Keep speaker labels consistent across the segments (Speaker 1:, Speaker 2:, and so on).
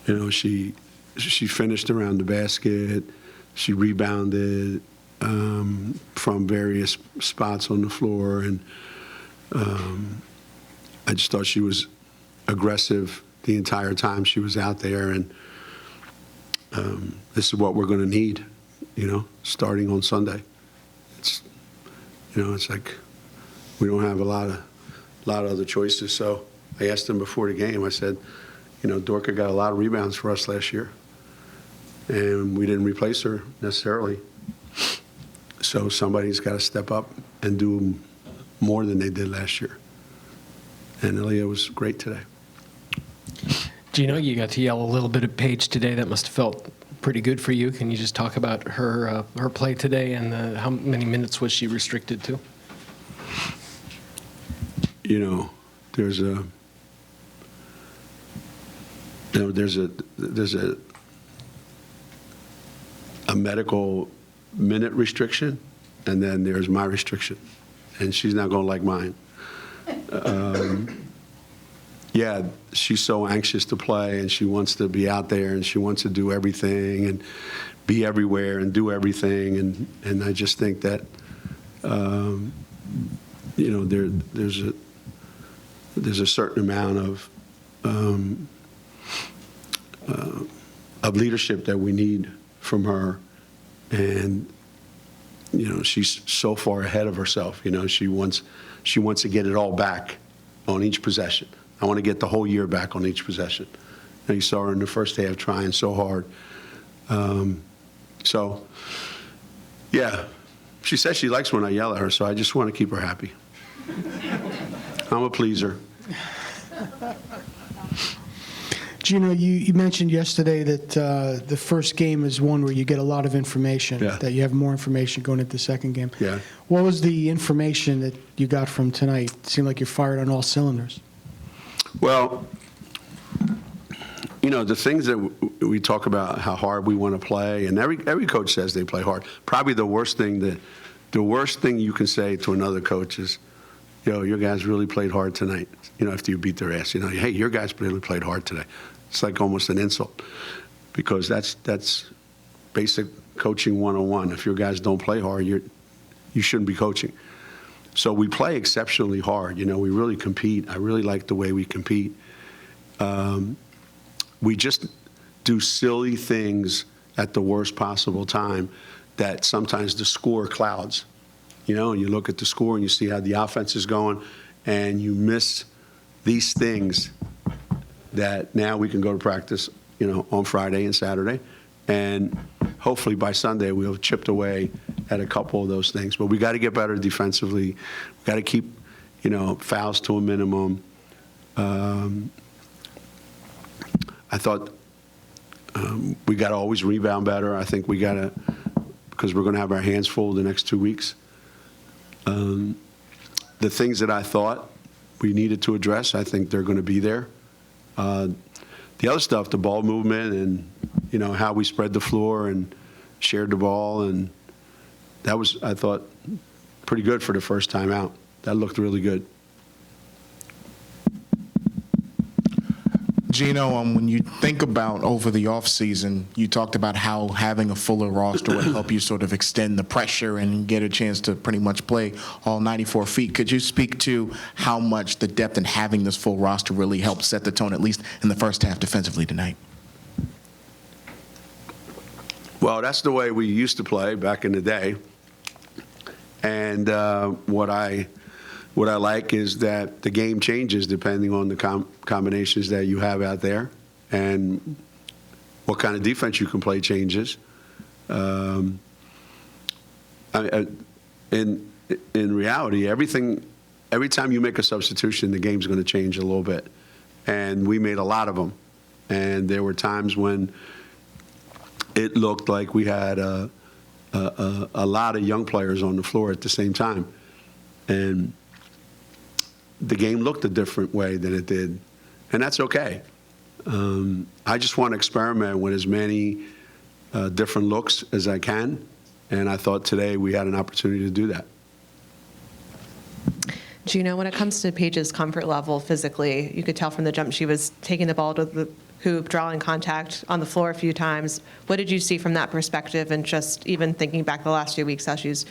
Speaker 1: You know, she finished around the basket. She rebounded from various spots on the floor, and I just thought she was aggressive the entire time she was out there, and this is what we're going to need, you know, starting on Sunday. It's, you know, it's like we don't have a lot of other choices. So I asked him before the game, I said, you know, Dorka got a lot of rebounds for us last year, and we didn't replace her necessarily. So somebody's got to step up and do more than they did last year. And Aaliyah was great today.
Speaker 2: Geno, you got to yell a little bit at Paige today. That must have felt pretty good for you. Can you just talk about her play today and how many minutes was she restricted to?
Speaker 1: You know, there's a medical minute restriction, and then there's my restriction, and she's not going to like mine. Yeah, she's so anxious to play, and she wants to be out there, and she wants to do everything and be everywhere and do everything, and I just think that you know, there's a certain amount of leadership that we need from her, and you know, she's so far ahead of herself. You know, she wants to get it all back on each possession. I want to get the whole year back on each possession. And you saw her in the first half trying so hard. So, yeah, she says she likes when I yell at her, so I just want to keep her happy. I'm a pleaser.
Speaker 3: Geno, you mentioned yesterday that the first game is one where you get a lot of information, that you have more information going into the second game.
Speaker 1: Yeah.
Speaker 3: What was the information that you got from tonight? It seemed like you're fired on all cylinders.
Speaker 1: Well, you know, the things that we talk about, how hard we want to play, and every coach says they play hard. Probably the worst thing you can say to another coach is, yo, your guys really played hard tonight. You know, after you beat their ass, you know, hey, your guys really played hard today. It's like almost an insult, because that's basic coaching 101. If your guys don't play hard, you shouldn't be coaching. So we play exceptionally hard. You know, we really compete. I really like the way we compete. We just do silly things at the worst possible time that sometimes the score clouds. You know, and you look at the score and you see how the offense is going, and you miss these things that now we can go to practice, you know, on Friday and Saturday. And hopefully by Sunday we'll have chipped away at a couple of those things. But we got to get better defensively. We got to keep, you know, fouls to a minimum. I thought we got to always rebound better. I think we got to, because we're going to have our hands full the next 2 weeks. The things that I thought we needed to address, I think they're going to be there. The other stuff, the ball movement and, you know, how we spread the floor and shared the ball, and that was, I thought, pretty good for the first time out. That looked really good.
Speaker 4: Geno, when you think about over the offseason, you talked about how having a fuller roster would help you sort of extend the pressure and get a chance to pretty much play all 94 feet. Could you speak to how much the depth in having this full roster really helped set the tone, at least in the first half defensively tonight?
Speaker 1: Well, that's the way we used to play back in the day. And what I like is that the game changes depending on the combinations that you have out there, and what kind of defense you can play changes. In reality, every time you make a substitution, the game's going to change a little bit. And we made a lot of them. And there were times when it looked like we had a lot of young players on the floor at the same time. And the game looked a different way than it did, and that's okay. I just want to experiment with as many different looks as I can, and I thought today we had an opportunity to do that.
Speaker 5: Geno, when it comes to Paige's comfort level physically, you could tell from the jump she was taking the ball to the hoop, drawing contact on the floor a few times. What did you see from that perspective, and just even thinking back the last few weeks, how she's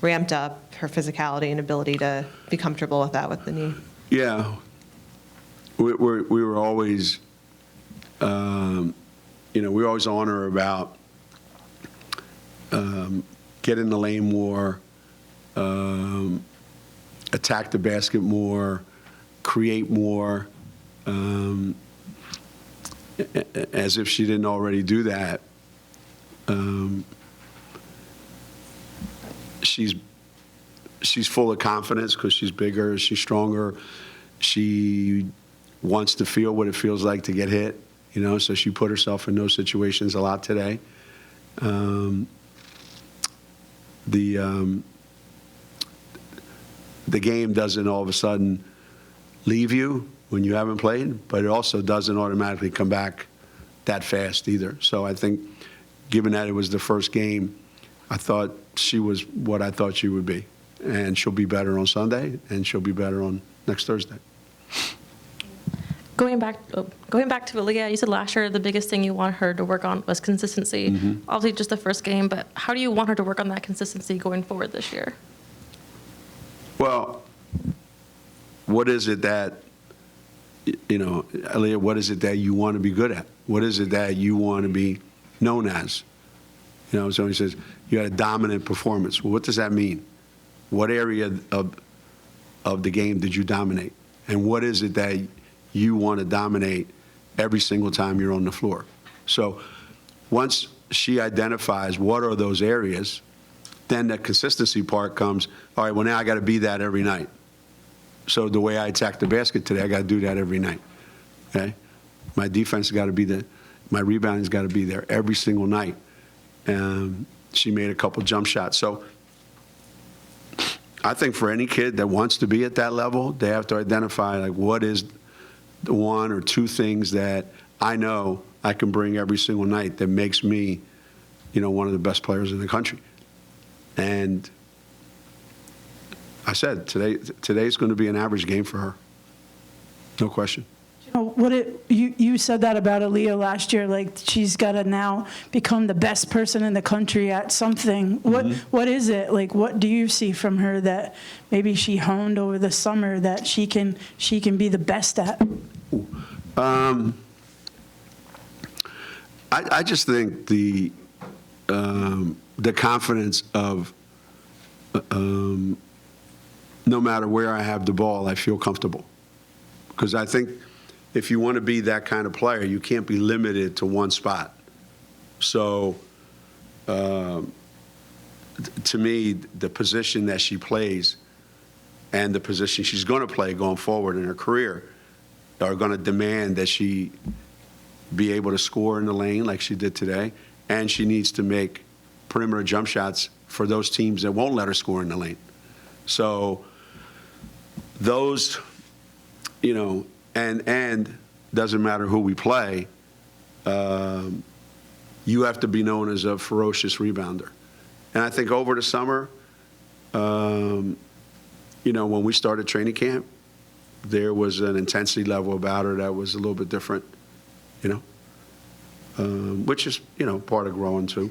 Speaker 5: ramped up her physicality and ability to be comfortable with that with the knee?
Speaker 1: Yeah. We were always, we always on her about get in the lane more, attack the basket more, create more, as if she didn't already do that. She's full of confidence because she's bigger, she's stronger. She wants to feel what it feels like to get hit, so she put herself in those situations a lot today. The game doesn't all of a sudden leave you when you haven't played, but it also doesn't automatically come back that fast either. So I think, given that it was the first game, I thought she was what I thought she would be. And she'll be better on Sunday, and she'll be better on next Thursday.
Speaker 6: Going back to Aaliyah, you said last year the biggest thing you want her to work on was consistency.
Speaker 1: Mm-hmm.
Speaker 6: Obviously just the first game, but how do you want her to work on that consistency going forward this year?
Speaker 1: Well, what is it that, Aaliyah, what is it that you want to be good at? What is it that you want to be known as? Somebody says, you had a dominant performance. Well, what does that mean? What area of the game did you dominate? And what is it that you want to dominate every single time you're on the floor? So once she identifies what are those areas, then the consistency part comes, all right, well, now I got to be that every night. So the way I attack the basket today, I got to do that every night. Okay? My defense has got to be there. My rebounding's got to be there every single night. She made a couple jump shots. So I think for any kid that wants to be at that level, they have to identify, like, what is the one or two things that I know I can bring every single night that makes me, one of the best players in the country. And I said, today's going to be an average game for her. No question.
Speaker 7: You said that about Aaliyah last year, like she's got to now become the best person in the country at something. What is it? Like, what do you see from her that maybe she honed over the summer that she can be the best at?
Speaker 1: I just think the confidence of no matter where I have the ball, I feel comfortable. Because I think if you want to be that kind of player, you can't be limited to one spot. So to me, the position that she plays and the position she's going to play going forward in her career are going to demand that she be able to score in the lane like she did today, and she needs to make perimeter jump shots for those teams that won't let her score in the lane. So those, and doesn't matter who we play, you have to be known as a ferocious rebounder. And I think over the summer, when we started training camp, there was an intensity level about her that was a little bit different, which is, part of growing too.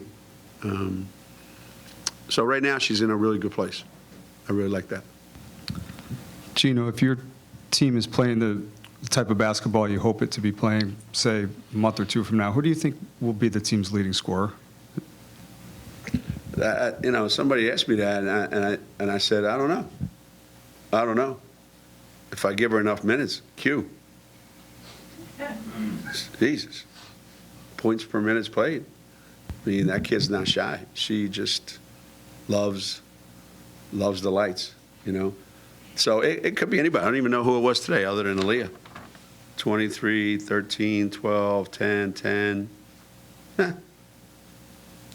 Speaker 1: So right now she's in a really good place. I really like that.
Speaker 8: Geno, if your team is playing the type of basketball you hope it to be playing, say, a month or two from now, who do you think will be the team's leading scorer?
Speaker 1: Somebody asked me that, and I said, I don't know. If I give her enough minutes, Q. Jesus. Points per minute played. I mean, that kid's not shy. She just loves the lights, So it could be anybody. I don't even know who it was today other than Aaliyah. 23, 13, 12, 10, 10.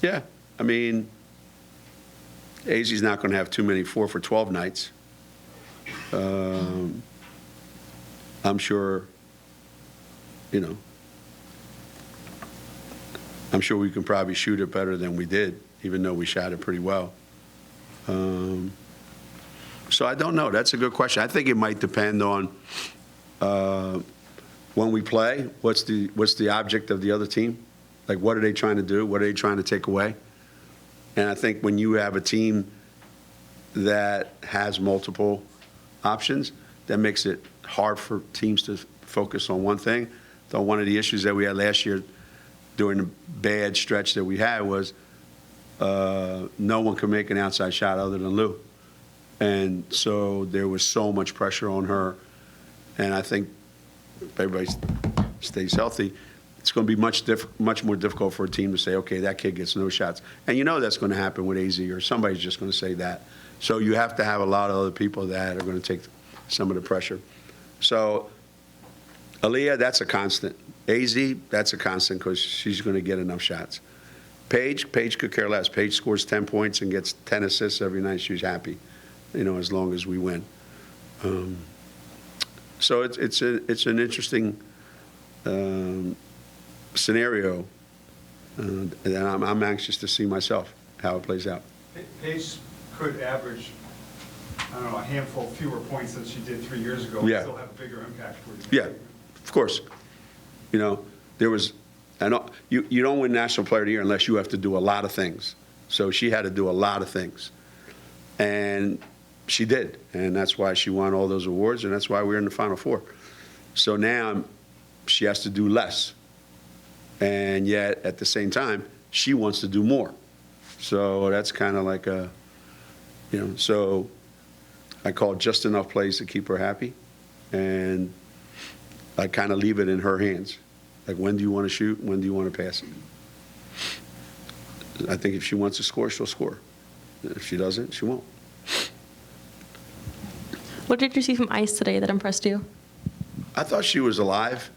Speaker 1: Yeah. I mean, AZ's not going to have too many 4 for 12 nights. I'm sure, I'm sure we can probably shoot it better than we did, even though we shot it pretty well. So I don't know. That's a good question. I think it might depend on when we play, what's the object of the other team? Like, what are they trying to do? What are they trying to take away? And I think when you have a team that has multiple options, that makes it hard for teams to focus on one thing. So one of the issues that we had last year during the bad stretch that we had was no one could make an outside shot other than Lou. And so there was so much pressure on her. And I think if everybody stays healthy, it's going to be much more difficult for a team to say, okay, that kid gets no shots. And you know that's going to happen with AZ, or somebody's just going to say that. So you have to have a lot of other people that are going to take some of the pressure. So Aaliyah, that's a constant. AZ, that's a constant because she's going to get enough shots. Paige could care less. Paige scores 10 points and gets 10 assists every night. She's happy, as long as we win. So it's an interesting scenario, and I'm anxious to see myself how it plays out.
Speaker 8: Paige could average, I don't know, a handful fewer points than she did 3 years ago.
Speaker 1: Yeah.
Speaker 8: And still have a bigger impact for you.
Speaker 1: Yeah, of course. There was, you don't win National Player of the Year unless you have to do a lot of things. So she had to do a lot of things. And she did. And that's why she won all those awards, and that's why we're in the Final Four. So now she has to do less. And yet, at the same time, she wants to do more. So that's kind of like so I call it just enough plays to keep her happy. And I kind of leave it in her hands. Like, when do you want to shoot? When do you want to pass it? I think if she wants to score, she'll score. If she doesn't, she won't.
Speaker 6: What did you see from Ice today that impressed you?
Speaker 1: I thought she was alive.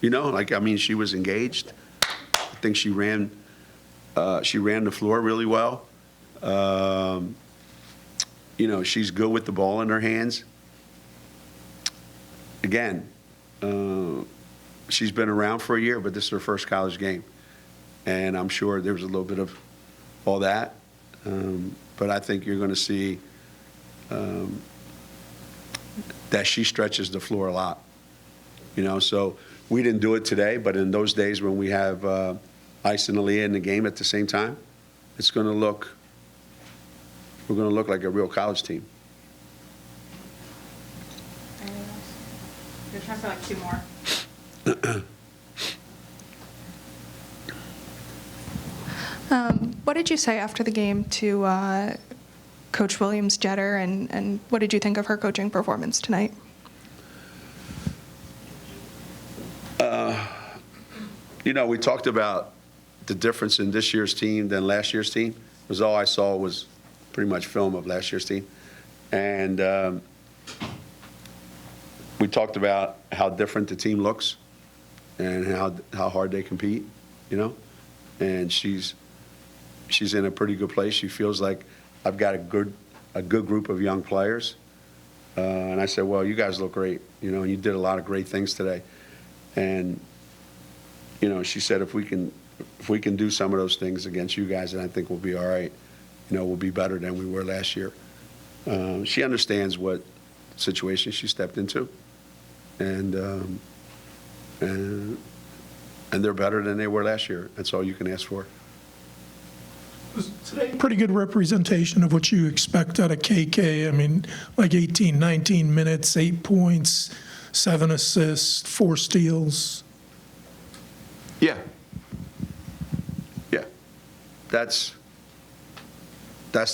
Speaker 1: She was engaged. I think she ran the floor really well. She's good with the ball in her hands. Again, she's been around for a year, but this is her first college game. And I'm sure there was a little bit of all that. But I think you're going to see that she stretches the floor a lot. So we didn't do it today, but in those days when we have Ice and Aaliyah in the game at the same time, we're going to look like a real college team.
Speaker 9: You're trying for like two more. What did you say after the game to Coach Williams-Jeter, and what did you think of her coaching performance tonight?
Speaker 1: We talked about the difference in this year's team than last year's team. Because all I saw was pretty much film of last year's team. And we talked about how different the team looks and how hard they compete, And she's in a pretty good place. She feels like I've got a good group of young players. And I said, well, you guys look great, and you did a lot of great things today. And she said, if we can do some of those things against you guys, then I think we'll be all right. We'll be better than we were last year. She understands what situation she stepped into, and they're better than they were last year. That's all you can ask for.
Speaker 10: Was today pretty good representation of what you expect out of KK? I mean, like 18, 19 minutes, 8 points, 7 assists, 4 steals.
Speaker 1: Yeah. That's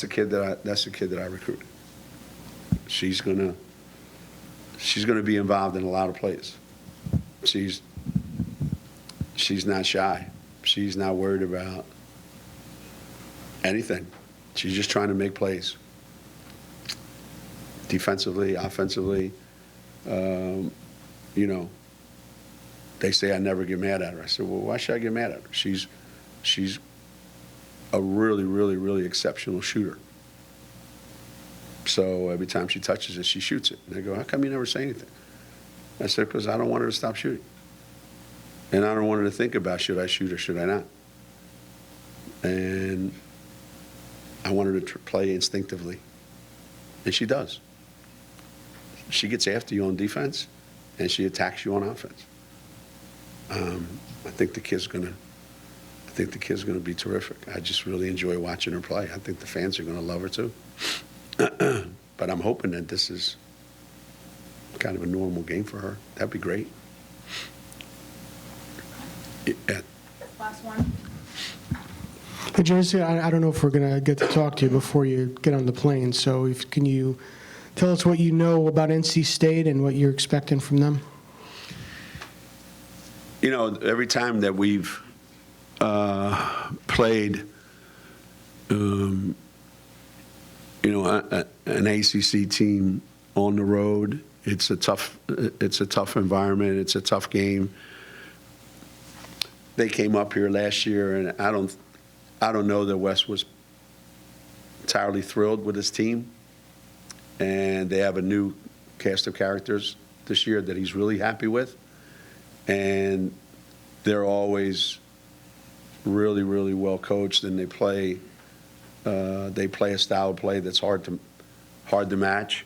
Speaker 1: the kid that I recruited. She's gonna be involved in a lot of plays. She's not shy. She's not worried about anything. She's just trying to make plays. Defensively, offensively, they say I never get mad at her. I said, well, why should I get mad at her? She's a really, really, really exceptional shooter. So every time she touches it, she shoots it. And they go, how come you never say anything? I said, because I don't want her to stop shooting. And I don't want her to think about, should I shoot or should I not? And I want her to play instinctively. And she does. She gets after you on defense, and she attacks you on offense. I think the kid's gonna be terrific. I just really enjoy watching her play. I think the fans are gonna love her too. But I'm hoping that this is kind of a normal game for her. That'd be great. Yeah.
Speaker 7: Last one.
Speaker 3: Hey, Jersey, I don't know if we're going to get to talk to you before you get on the plane, so can you tell us what you know about NC State and what you're expecting from them?
Speaker 1: You know, every time that we've played, you know, an ACC team on the road, it's a tough environment. It's a tough game. They came up here last year, and I don't know that Wes was entirely thrilled with his team. And they have a new cast of characters this year that he's really happy with. And they're always really, really well coached, and they play a style of play that's hard to match.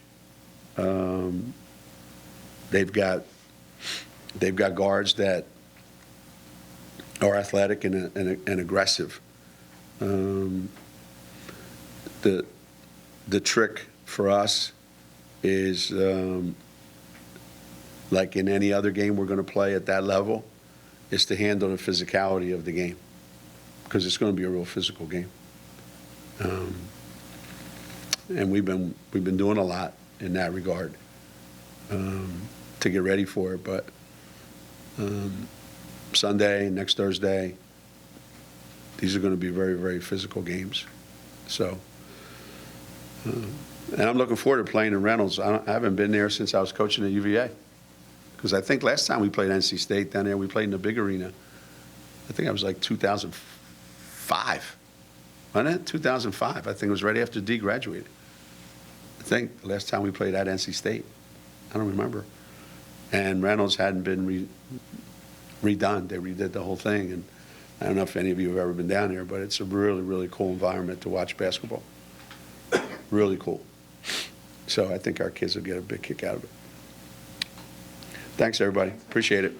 Speaker 1: They've got guards that are athletic and aggressive. The trick for us is, like in any other game we're going to play at that level, is to handle the physicality of the game, because it's going to be a real physical game. And we've been doing a lot in that regard to get ready for it. But Sunday, next Thursday, these are going to be very, very physical games. So, and I'm looking forward to playing in Reynolds. I haven't been there since I was coaching at UVA, because I think last time we played NC State down there, we played in the big arena. I think it was like 2005. Wasn't it? 2005. I think it was right after D graduated. I think the last time we played at NC State. I don't remember. And Reynolds hadn't been redone. They redid the whole thing. And I don't know if any of you have ever been down there, but it's a really, really cool environment to watch basketball. Really cool. So I think our kids will get a big kick out of it. Thanks, everybody. Appreciate it.